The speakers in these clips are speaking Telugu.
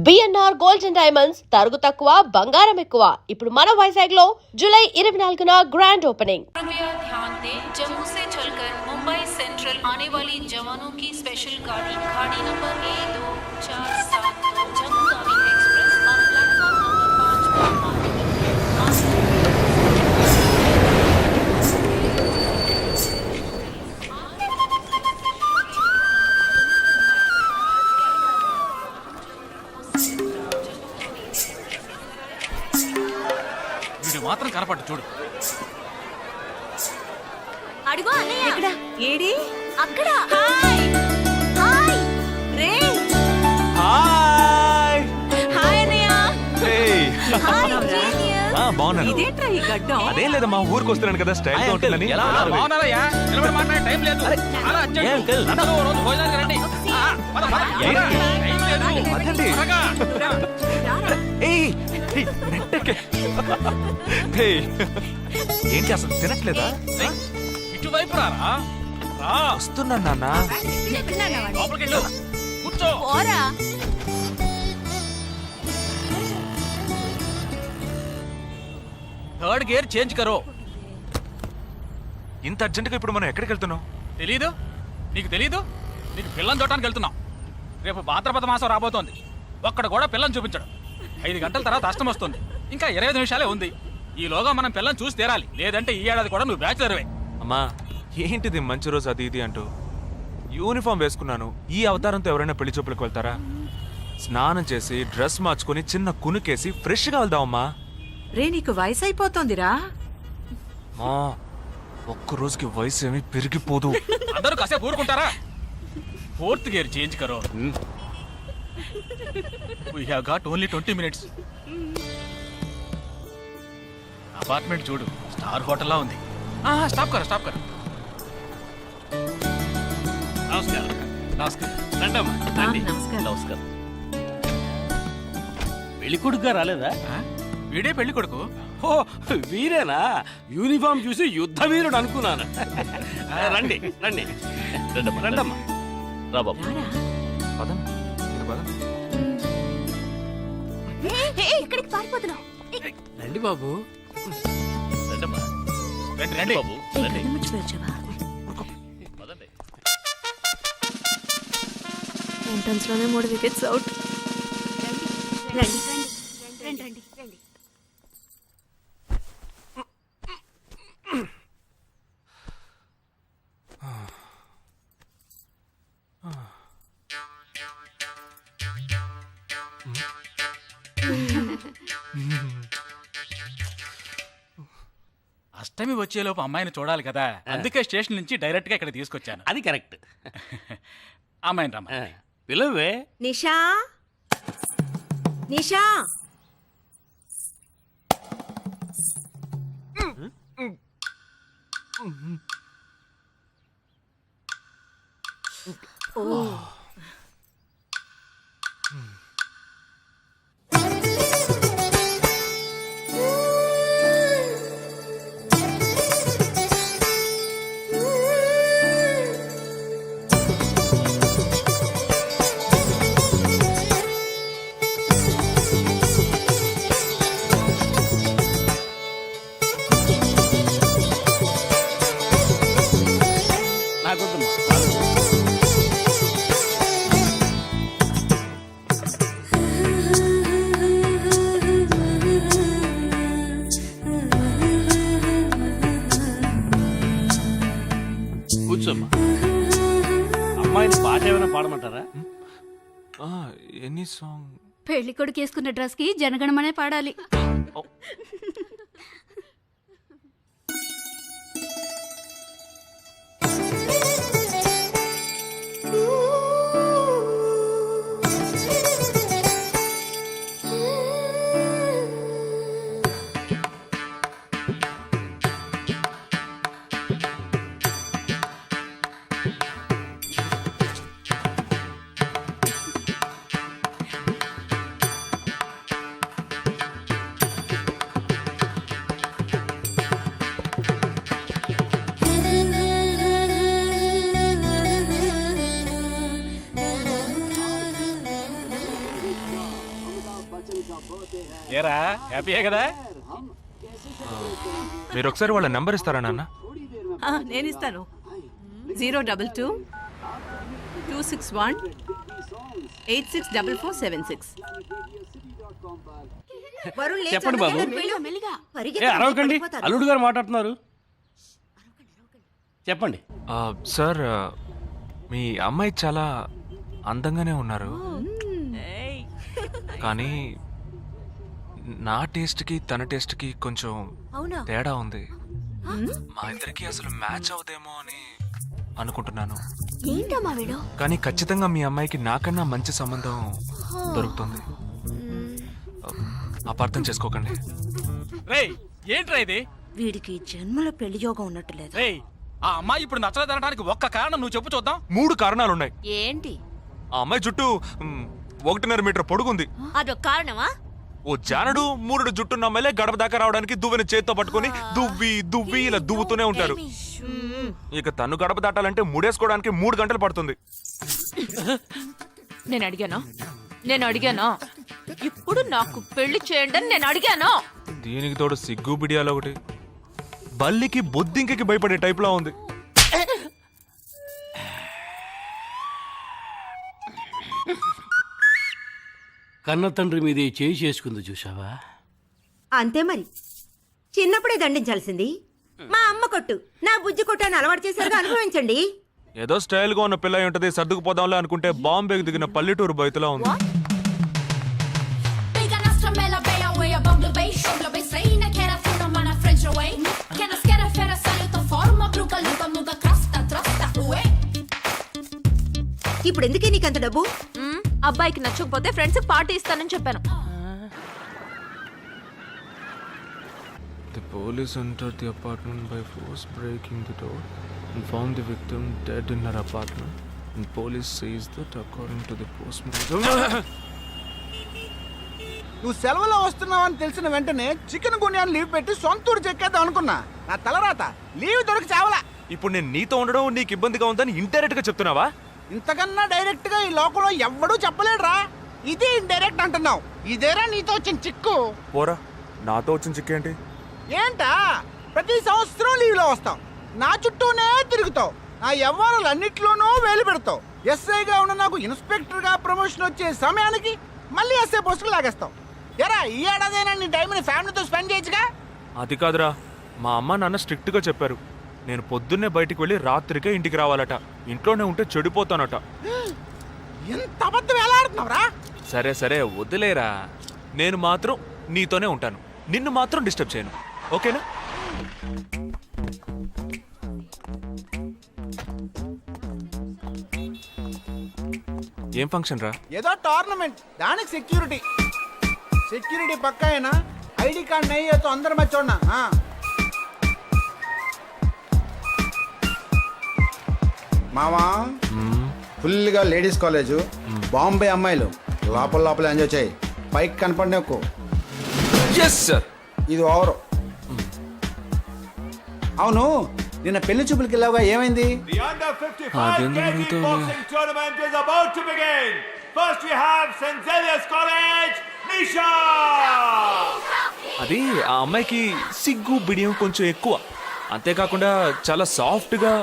బిఎన్ఆర్ గోల్డ్ అండ్ డైమండ్స్ తరుగు తక్కువ బంగారం ఎక్కువ. ఇప్పుడు మన వైజాగ్ లో జూలై 24న గ్రాండ్ ఓపెనింగ్. कृपया ध्यान दें, जम्मू से चलकर मुंबई सेंट्रल आने वाली जवानों की स्पेशल गाड़ी number A2472 Jammu Tawi express और प्लेटफॉर्म नंबर 5 पर మాత్రం కనపట్టు చూడు. అడుగు అన్నయ్య. ఎక్కడ? ఏడి? అక్కడ. హాయ్ హాయ్ రే. హాయ్ హాయ్ అన్నయ్య. Hey hi genius. బాగున్నాను. ఇదేంట్రా ఈ గడ్డం? అదేం లేదమ్మా, ఊరికి వస్తున్నాను కదా, స్టైల్ గా ఉంటుందని. బాగున్నారయ్యా, నిలబడి మాట్లాడే టైం లేదు. అలా అర్జెంట్. అందరూ ఓ రోజు భోజనానికి రండి. పద, పద. టైం లేదు. పదండి. త్వరగా. ఏయ్, ఏయ్, నెట్టకే. ఏయ్, ఏంటి అసలు తినట్లేదా? ఇటువైపు రారా. రా. వస్తున్నాను నాన్న. లోపలికి వెళ్ళు. కూర్చో. పోరా. థర్డ్ గేర్ చేంజ్ కరో. ఇంత అర్జెంటుగా ఇప్పుడు మనం ఎక్కడికి వెళ్తున్నాం? తెలీదు? నీకు తెలీదు? నీకు పిల్లని చూడటానికి వెళ్తున్నాం. రేపు భాద్రపద మాసం రాబోతోంది. ఒక్కడ కూడా పిల్లని చూపించడం. 5 గంటల తర్వాత అష్టం వస్తుంది. ఇంకా 25 నిమిషాలే ఉంది. ఈలోగా మనం పిల్లని చూసి తీరాలి, లేదంటే ఈ ఏడాది కూడా నువ్వు బ్యాచులర్వే. అమ్మా, ఏంటిది మంచి రోజు అది ఇది అంటూ యూనిఫామ్ వేసుకున్నాను. ఈ అవతారంతో ఎవరైనా పెళ్లి చూపులకు వెళ్తారా? స్నానం చేసి డ్రెస్ మార్చుకుని చిన్న కునుకేసి ఫ్రెష్ గా వెళ్దామమ్మా. రే, నీకు వయసు అయిపోతుందిరా. మా ఒక్క రోజుకి వయసు ఏమి పెరిగిపోదు. అందరూ కాసేపు ఊరుకుంటారా? ఫోర్త్ గేర్ చేంజ్ కరో. We have got only 20 minutes. Apartment చూడు, స్టార్ హోటల్లా ఉంది. స్టాప్ కర, స్టాప్ కర. నమస్కారం. నమస్కారం. రండమ్మా, రండి. నమస్కారం. పెళ్లి కొడుకుగా రాలేదా? వీడే పెళ్లి కొడుకు. ఓ, వీరేనా? యూనిఫామ్ చూసి యుద్ధ వీరుడు అనుకున్నాను. రండి రండి రండమ్మా. రా బాబు. పదం, ఇది పదం. ఎక్కడికి పారిపోతున్నావు? రండి బాబు. రండమ్మా. రండి రండి బాబు రండి. పదండి. ఎంట్రన్స్ లోనే 3 వికెట్స్ అవుట్. రండి రండి రండి రండి. అష్టమి వచ్చేలోపు అమ్మాయిని చూడాలి కదా, అందుకే స్టేషన్ నుంచి డైరెక్ట్ గా ఇక్కడ తీసుకొచ్చాను. అది కరెక్ట్. అమ్మాయిని రమ్మ. పిలవే. నిషా నిషా. ఓ, నాకొద్దమ్మా. కూర్చోమ్మా. అమ్మాయిని పాట ఏమైనా పాడమంటారా? Any song? పెళ్లి కొడుకు వేసుకున్న డ్రెస్ కి జనగణమనే పాడాలి. ఏరా హ్యాపీయే కదా? మీరు ఒకసారి వాళ్ళ నెంబర్ ఇస్తారా నాన్న? నేను ఇస్తాను. 022 261 864476. చెప్పండి బాబు. ఏ అరవకండి, అల్లుడు గారు మాట్లాడుతున్నారు. చెప్పండి. సార్ మీ అమ్మాయి చాలా అందంగానే ఉన్నారు, కానీ నా టేస్ట్కి తన టేస్ట్కి కొంచెం తేడా ఉంది. మా ఇద్దరికి అసలు మ్యాచ్ అవుదేమో అని అనుకుంటున్నాను. కానీ ఖచ్చితంగా మీ అమ్మాయికి నాకన్నా మంచి సంబంధం దొరుకుతుంది. అపార్థం చేసుకోకండి. రేయ్ ఏంట్రా ఇది? వీడికి జన్మలో పెళ్లి యోగం ఉన్నట్టు లేదు. రేయ్ ఆ అమ్మాయి ఇప్పుడు నచ్చలేదనడానికి ఒక్క కారణం నువ్వు చెప్పు చూద్దాం. 3 కారణాలున్నాయి. ఏంటి? ఆ అమ్మాయి జుట్టు 1.5 మీటర్ పొడుగుంది. అదొక కారణమా? ఓ జానడు 3 జుట్టున్న అమ్మాయిలే గడప దాకా రావడానికి దువ్వెని చేత్తో పట్టుకొని దువ్వి దువ్వి ఇలా దువ్వుతూనే ఉంటారు. ఇక తను గడప దాటాలంటే ముడేసుకోవడానికి 3 గంటలు పడుతుంది. నేను అడిగాను. ఇప్పుడు నాకు పెళ్లి చేయండి అని నేను అడిగాను. దీనికి తోడు సిగ్గు బిడియాలో ఒకటి. బల్లికి బొద్దింకకి భయపడే టైప్ లా ఉంది. కన్న తండ్రి మీద చేయి చేసుకుంది చూసావా? అంతే మరి, చిన్నప్పుడే దండించాల్సింది. మా అమ్మ కొట్టు, నా బుజ్జి కొట్టు అని అలవాటు చేశారుగా, అనుభవించండి. ఏదో స్టైల్ గా ఉన్న పిల్ల ఉంటది, సర్దుకుపోదాంలే అనుకుంటే బాంబేకి దిగిన పల్లెటూరు బయటలా ఉంది. ఇప్పుడు ఎందుకే నీకంత డబ్బు? అబ్బాయికి నచ్చకపోతే ఫ్రెండ్స్ పార్టీ ఇస్తానని చెప్పాను. The police entered the apartment by force, breaking the door and found the victim dead in her apartment. And police says that according to the postmortem. నువ్వు సెలవులో వస్తున్నావని తెలిసిన వెంటనే చికెన్ గున్యాన్ని లీవ్ పెట్టి సొంతూరు చెక్కేద్దాం అనుకున్నా. నా తలరాత లీవ్ దొరికి చావలా. ఇప్పుడు నేను నీతో ఉండడం నీకు ఇబ్బందిగా ఉందని ఇండైరెక్ట్ గా చెప్తున్నావా? ఇంతకన్నా డైరెక్ట్ గా ఈ లోకంలో ఎవ్వడూ చెప్పలేడురా. ఇది ఇండైరెక్ట్ అంటున్నావు. ఇదేరా నీతో వచ్చిన చిక్కు. పోరా, నాతో వచ్చిన చిక్కేంటి? ఏంటా ప్రతి సంవత్సరం లీవ్ లో వస్తావు, నా చుట్టూనే తిరుగుతావు, నా వ్యవహారాలన్నిట్లోనూ వేలు పెడతావు. ఎస్ఐగా ఉన్న నాకు ఇన్స్పెక్టర్ గా ప్రమోషన్ వచ్చే సమయానికి మళ్ళీ ఎస్ఐ పోస్టుకు లాగేస్తావు. ఎరా ఈ ఏడాదైనా నీ టైంని ఫ్యామిలీతో స్పెండ్ చేయొచ్చుగా. అది కాదురా, మా అమ్మ నాన్న స్ట్రిక్ట్ గా చెప్పారు. నేను పొద్దున్నే బయటికి వెళ్ళి రాత్రికే ఇంటికి రావాలట. ఇంట్లోనే ఉంటే చెడిపోతానట. ఎంత అబద్ధం ఎలా ఆడుతున్నావురా? సరే సరే వదిలేరా, నేను మాత్రం నీతోనే ఉంటాను, నిన్ను మాత్రం డిస్టర్బ్ చేయను, ఓకేనా? ఏం ఫంక్షన్ రా? ఏదో టోర్నమెంట్, దానికి సెక్యూరిటీ పక్కా అయినా ఐడి కార్డ్ నయ్యేతో అందరి మధ్య చూడనా. మామా ఫుల్గా లేడీస్ కాలేజు, బాంబే అమ్మాయిలు, లోపల ఎంజాయ్ చేయి, పైకి కనపడి ఎక్కువ. ఇది ఓవరు. అవును, నిన్న పెళ్లి చూపులకి వెళ్ళావుగా, ఏమైంది? అది ఆ అమ్మాయికి సిగ్గు బిడియం కొంచెం ఎక్కువ, అంతేకాకుండా చాలా సాఫ్ట్ గా.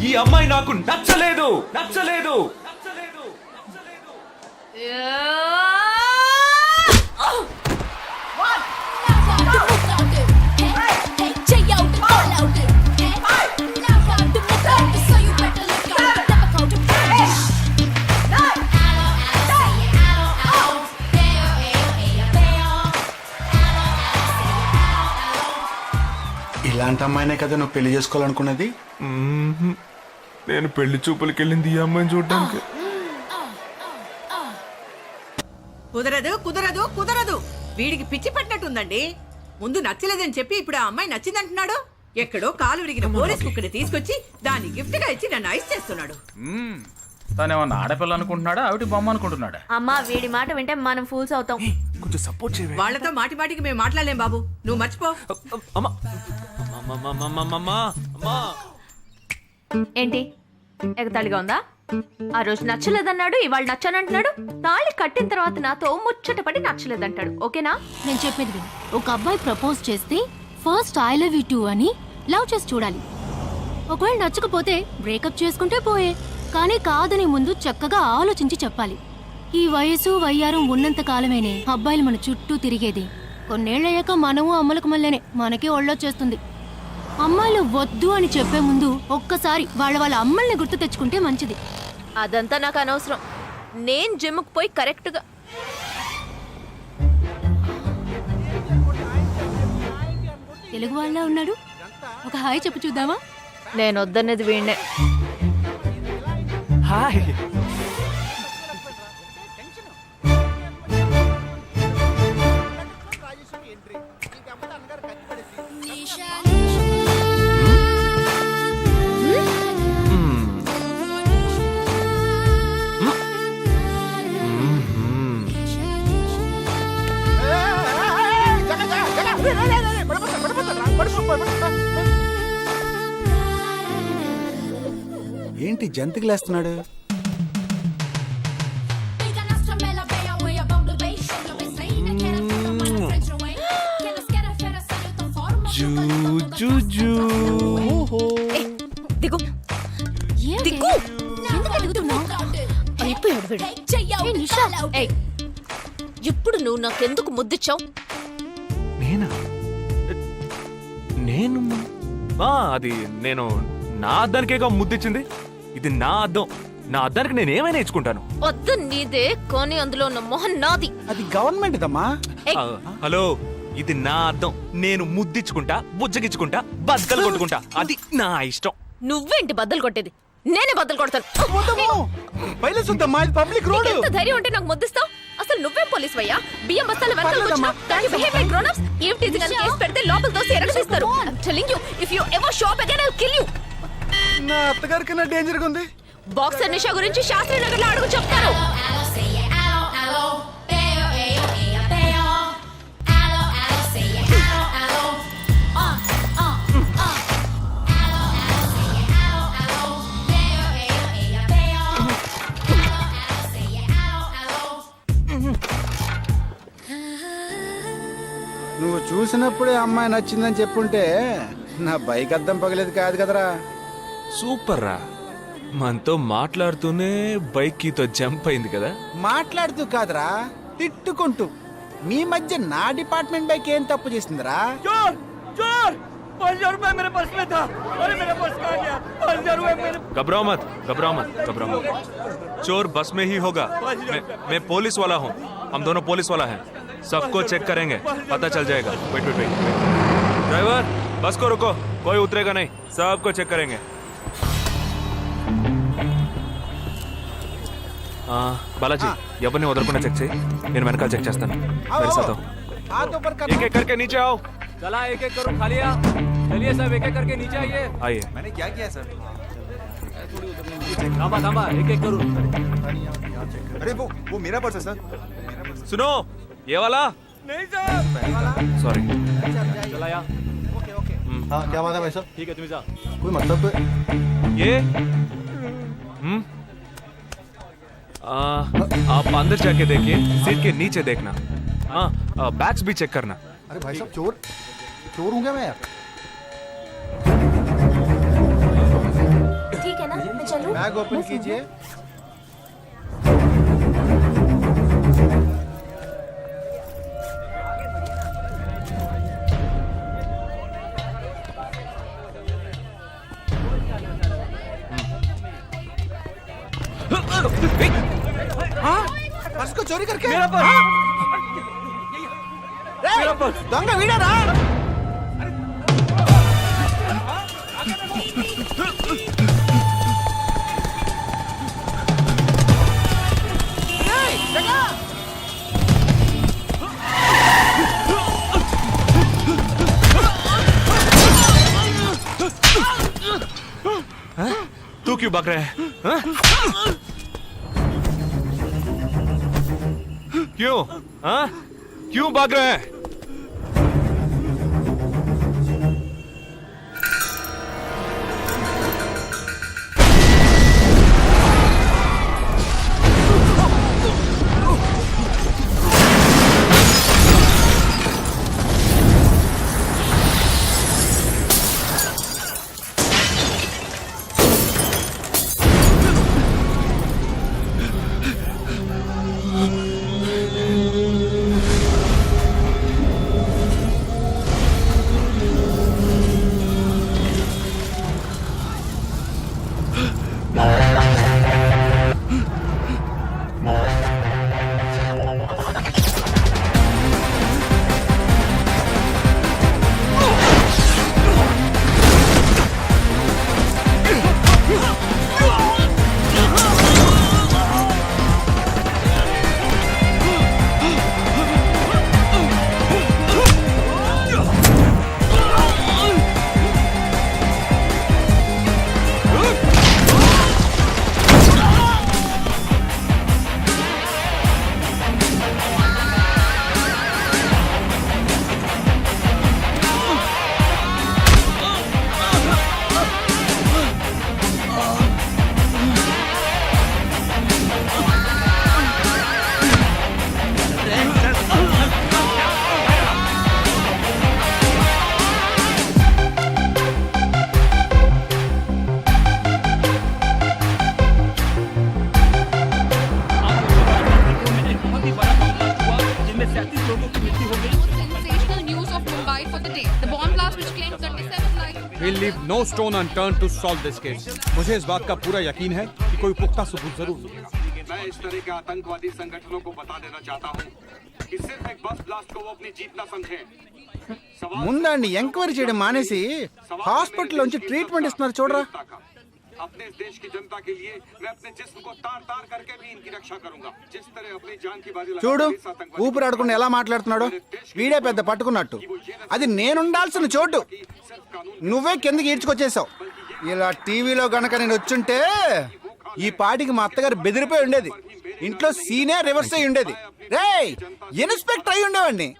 ఈ అమ్మాయి నాకు నచ్చలేదు. ఇలాంటి ఇలాంటి అమ్మాయినే కదా నువ్వు పెళ్లి చేసుకోవాలనుకున్నది? నేను పెళ్లి చూపులకి వెళ్ళింది ఈ అమ్మాయిని చూడడానికి. కుదరదు కుదరదు కుదరదు. వీడికి పిచ్చి పట్టినట్టుందండి. ముందు నచ్చలేదని చెప్పి ఇప్పుడు ఆ అమ్మాయి నచ్చిందంటున్నాడు. ఎక్కడో కాలు విరిగిన పోలీస్ కుక్కని తీసుకొచ్చి దాన్ని గిఫ్ట్ గా ఇచ్చి నన్ను ఐస్ చేస్తున్నాడు. తనేమన్నా ఆడపిల్ల అనుకుంటున్నాడా ఆవిడ బొమ్మ అనుకుంటున్నాడా? అమ్మా వీడి మాట వింటే మనం ఫూల్స్ అవుతాం. కొంచెం సపోర్ట్ చేయవే. వాళ్ళతో మాటి మాటికి మేము మాట్లాడలేం బాబు, నువ్వు మర్చిపో. అమ్మా అమ్మా ఏంటి ఎగతాళిగా ఉందా? ఆ రోజు నచ్చలేదన్నాడు, ఇవాళ నచ్చానంటున్నాడు. తాళి కట్టిన తర్వాత నాతో ముచ్చటపడి నచ్చలేదంటాడు. ఓకేనా? నేను చెప్పేది విను. ఒక అబ్బాయి ప్రపోజ్ చేస్తే first I love you two అని లవ్ చేసి చూడాలి. ఒకవేళ నచ్చకపోతే బ్రేకప్ చేసుకుంటే పోయే. కానీ కాదని ముందు చక్కగా ఆలోచించి చెప్పాలి. ఈ వయసు వయ్యారం ఉన్నంత కాలమేనే అబ్బాయిలు మన చుట్టూ తిరిగేది. కొన్నేళ్లయ్యాక మనము అమ్మలకు మళ్ళీనే మనకే ఒళ్ళొచ్చేస్తుంది. అమ్మాయిలు వద్దు అని చెప్పే ముందు ఒక్కసారి వాళ్ళ అమ్మల్ని గుర్తు తెచ్చుకుంటే మంచిది. అదంతా నాకు అనవసరం. నేను జిమ్కి పోయి కరెక్ట్గా తెలుగు వాళ్ళ ఉన్నాడు. ఒక హాయ్ చెప్పు చూద్దామా? నేను వద్దనేది వీణ్ణే. హాయ్. ఏంటి జంతికలేస్తున్నాడు? దిగు దిగు. అయిపోయాడు వీడు. ఏయ్, ఇప్పుడు నువ్వు నాకెందుకు ముద్దిచ్చావు? నేనా? నేను అది నేను నా అద్దానికేగా ముద్దిచ్చింది. ఇది నా అద్దం. నా అద్దానికి నేను ఏమైనా ఇచ్చుకుంటాను. వద్దు నీదే, కానీ అందులో ఉన్న మొహం నాది. అది గవర్నమెంట్ దమ్మా. హలో, ఇది నా అద్దం. నేను ముద్దిచ్చుకుంటా, బుజ్జగిచ్చుకుంటా, బద్దలు కొట్టుకుంటా. అది నా ఇష్టం. నువ్వేంటి బద్దలు కొట్టేది? నేనే బద్దలు కొడతాను. Public road. ఎంత ధైర్యం ఉంటే నాకు ముద్దిస్తావు? అసలు నువ్వేం పోలీస్ వయ్యా? బియ్యం బస్తాలు కేసు పెడితే లోపల తోసి ఎరగదీస్తారు. I'm telling you, if you ever shop again, I'll kill you. నా అత్తగారికి నా డేంజర్ గా ఉంది. బాక్సర్ నిషా గురించి శాస్త్రి నగర్ లో అడుగు చెప్తారు. నువ్వు చూసినప్పుడే అమ్మాయి నచ్చిందని చెప్పుంటే నా బైక్ అద్దం పగలేదు కాదు కదరా. సూపర్ రా. మనతో మాట్లాడుతూనే బైక్ కీతో జంప్ అయింది కదా. మాట్లాడుతూ కాదురా, తిట్టుకుంటూ. మీ మధ్య నా డిపార్ట్మెంట్ బైక్ ఏం తప్పు చేసిందిరా? घबराओ मत, घबराओ मत, घबराओ मत. चोर बस में ही होगा. मैं पुलिस वाला हूँ. हम दोनों पुलिस वाला हैं. सबको चेक करेंगे, पता चल जाएगा. Wait wait wait. ड्राइवर, बस को रुको. कोई उतरेगा नहीं. सबको चेक करेंगे. बालाजी, ఎవరిని వదలకుండా చెక్ చేయి. నేను వెనకాల చెక్ చేస్తాను. मेरे साथ आओ. एक एक करके नीचे आओ. चला एक एक करो. खाली चलिए सब एक एक करके नीचे आइए. आइए. मैंने क्या किया सर? थांबा थांबा, एक एक करो. अरे वो मेरा पर्स है सर. सुनो, ये वाला नहीं सर. सॉरी. चला यार. Okay okay. हाँ क्या बात है भाई साहब? ठीक है तुम जा. कोई मतलब ये आप अंदर जाके देखिए. सीट के नीचे देखना. हाँ, बैग्स भी चेक करना. अरे भाई साहब चोर चोर हूँ क्या मैं यार? ठीक है ना, मैं चलूं? बैग ओपन कीजिए. पर्स को चोरी करके मेरा पर्स. दंगा वीड़ा रहा. क्यों भाग रहे हैं हाँ? क्यों हाँ? क्यों भाग रहे हैं? We'll leave no stone unturned to solve this case. मुझे इस बात का पूरा यकीन है कि कोई पुख्ता सबूत जरूर मिलेगा। मैं इस तरह के आतंकवादी संगठनों को बता देना चाहता हूँ कि सिर्फ एक बस ब्लास्ट को वो अपनी जीत ना समझें। ముందండి ఎంక్వైరీ చేయడం మానేసి హాస్పిటల్ నుంచి ట్రీట్మెంట్ ఇస్తున్నారు చూడరా. अपने इस देश की जनता के लिए मैं अपने जिस्म को तार तार करके भी इनकी रक्षा करूंगा। जिस तरह अपनी जान की बाजी చూడు ఊపిరాడకుండా ఎలా మాట్లాడుతున్నాడు. వీడే పెద్ద పట్టుకున్నట్టు. అది నేనుండాల్సిన చోటు నువ్వే కిందకి ఈడ్చుకొచ్చేసావు. ఇలా టీవీలో గనక నేను వచ్చుంటే ఈ పాటికి మా అత్తగారు బెదిరిపోయి ఉండేది. ఇంట్లో సీనే రివర్స్ అయి ఉండేది. రేయ్ ఇన్స్పెక్టర్ అయి ఉండేవాడిని.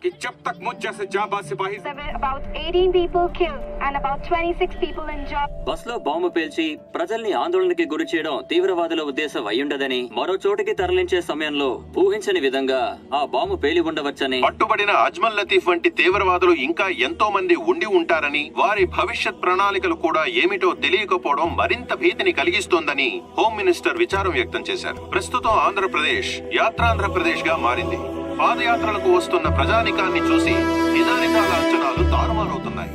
कि जब तक मुझ जैसे जाबाज सिपाही about 18 people killed and about 26 people injured. బస్సులో బాంబు పేల్చి ప్రజల్ని ఆందోళనకి గురి చేయడం తీవ్రవాదుల ఉద్దేశం అయ్యుండదని, మరో చోటికి తరలించే సమయంలో ఊహించని విధంగా ఆ బాంబు పేలి ఉండవచ్చని, పట్టుబడిన అజ్మల్ లతీఫ్ వంటి తీవ్రవాదులు ఇంకా ఎంతో మంది ఉండి ఉంటారని, వారి భవిష్యత్ ప్రణాళికలు కూడా ఏమిటో తెలియకపోవడం మరింత భీతిని కలిగిస్తోందని హోమ్ మినిస్టర్ విచారం వ్యక్తం చేశారు. ప్రస్తుతం ఆంధ్రప్రదేశ్ యాత్రాంధ్రప్రదేశ్ గా మారింది. పాదయాత్రలకు వస్తున్న ప్రజానికాన్ని చూసి నిజానికాల అంచనాలు తారుమారవుతున్నాయి.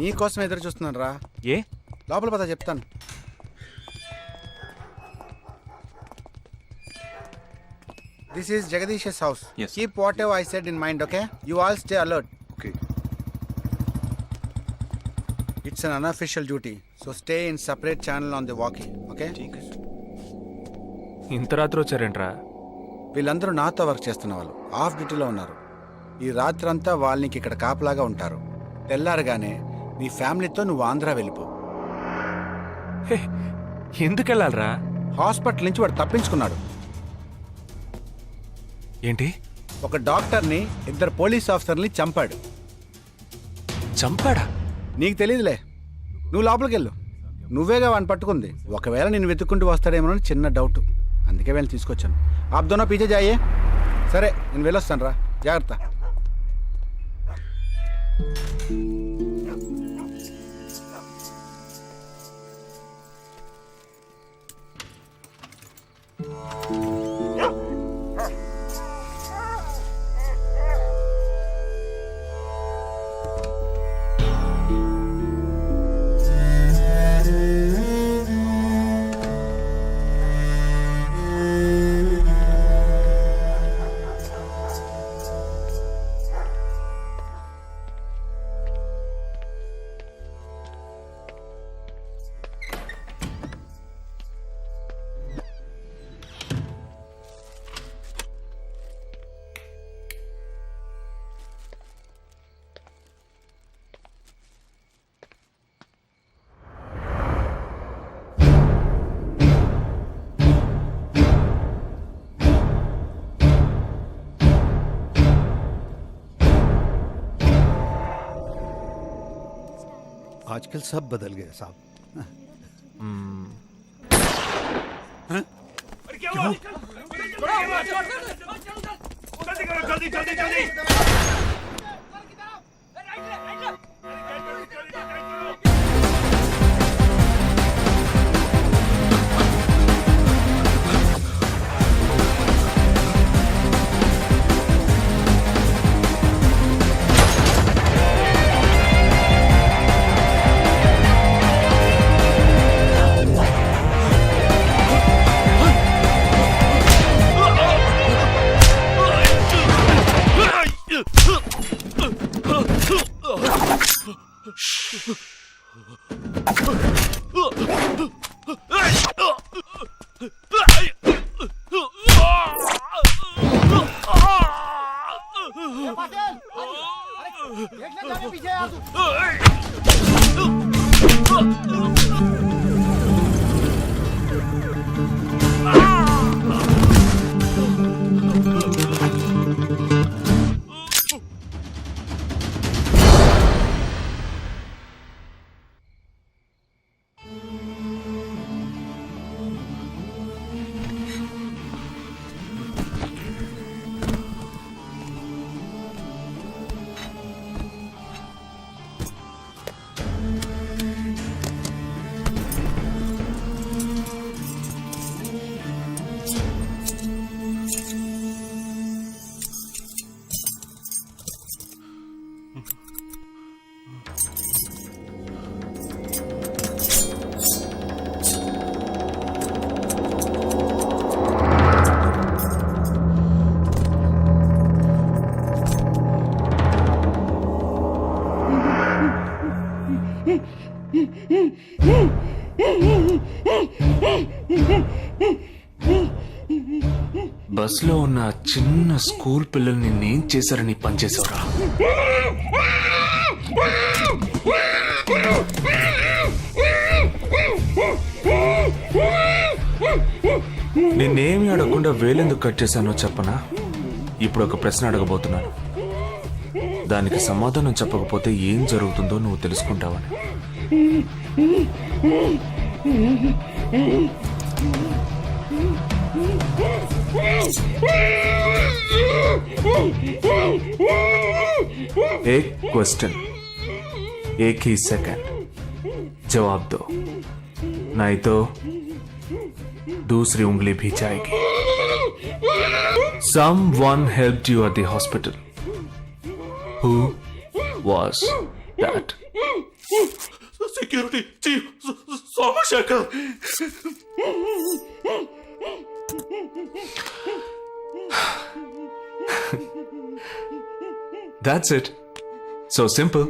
నీకోసం ఎదురు చూస్తున్నాను రా. ఏ లోపల పద చెప్తాను. This is Jagadish's house. Yes. Keep whatever I said in mind, okay? You all stay alert. Okay. It's an unofficial duty, so stay in separate channel on the walkie, okay? ठीक है. ఇంత రాత్రి వచ్చారేంట్రా? వీళ్ళందరూ నాతో వర్క్ చేస్తున్న వాళ్ళు, ఆఫ్ డ్యూటీలో ఉన్నారు. ఈ రాత్రంతా వాళ్ళకి ఇక్కడ కాపలాగా ఉంటారు. తెల్లారగానే నీ ఫ్యామిలీతో నువ్వు ఆంధ్ర వెళ్ళిపో. ఎందుకు వెళ్ళాలరా? హాస్పిటల్ నుంచి వాడు తప్పించుకున్నాడు. ఏంటి? ఒక డాక్టర్ని, 2 పోలీస్ ఆఫీసర్ని చంపాడు. చంపాడా? నీకు తెలియదులే, నువ్వు లోపలికి వెళ్ళు. నువ్వేగా వాడిని పట్టుకుంది. ఒకవేళ నేను వెతుక్కుంటూ వస్తాడేమోనని చిన్న డౌట్, అందుకే వెళ్ళి తీసుకొచ్చాను. ఆప్ దోనో పీछे जाइए. సరే నేను వెళ్ళొస్తాను రా, జాగ్రత్త. आजकल सब बदल गए साहब. బస్లో ఉన్న చిన్న స్కూల్ పిల్లల్ని నేను చేశారని పనిచేసావురా. నేనేమి అడగకుండా వేలెందుకు కట్ చేశానో చెప్పనా? ఇప్పుడు ఒక ప్రశ్న అడగబోతున్నాను. దానికి సమాధానం చెప్పకపోతే ఏం జరుగుతుందో నువ్వు తెలుసుకుంటావని. एक क्वेश्चन, एक ही सेकंड, जवाब दो, नहीं तो दूसरी उंगली भी जाएगी. Someone helped you at the hospital. Who was that? Security chief Somashekar. That's it. So simple.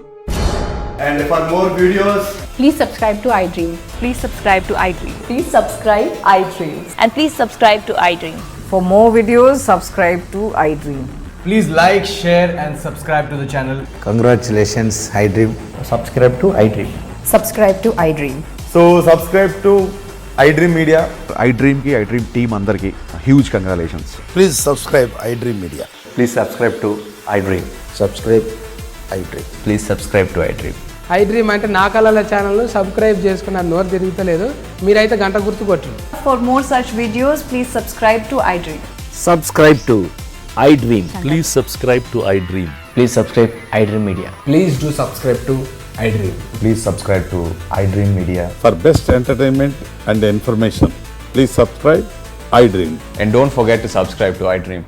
And for more videos, Please subscribe to iDream. Please subscribe to iDream. Please subscribe iDream. And please subscribe to iDream. For more videos, subscribe to iDream. Please like, share and subscribe to the channel. Congratulations, iDream. Subscribe to iDream. Subscribe to iDream. So subscribe to iDream Media. iDream की iDream team अंदर की huge congratulations. Please subscribe iDream Media. Please subscribe to iDream. Subscribe iDream. Please subscribe to iDream. iDream అంటే నా కళల ఛానల్ను సబ్స్క్రైబ్ చేసుకున్న నోరు తిరుగుతలేదు మీరైతే గంట గుర్తు కొట్టండి. For more such videos, please subscribe to iDream. Subscribe to iDream. Please subscribe to iDream. Please subscribe iDream Media. Please do subscribe to iDream. Please subscribe to iDream Media. For best entertainment and information, please subscribe iDream. And don't forget to subscribe to iDream.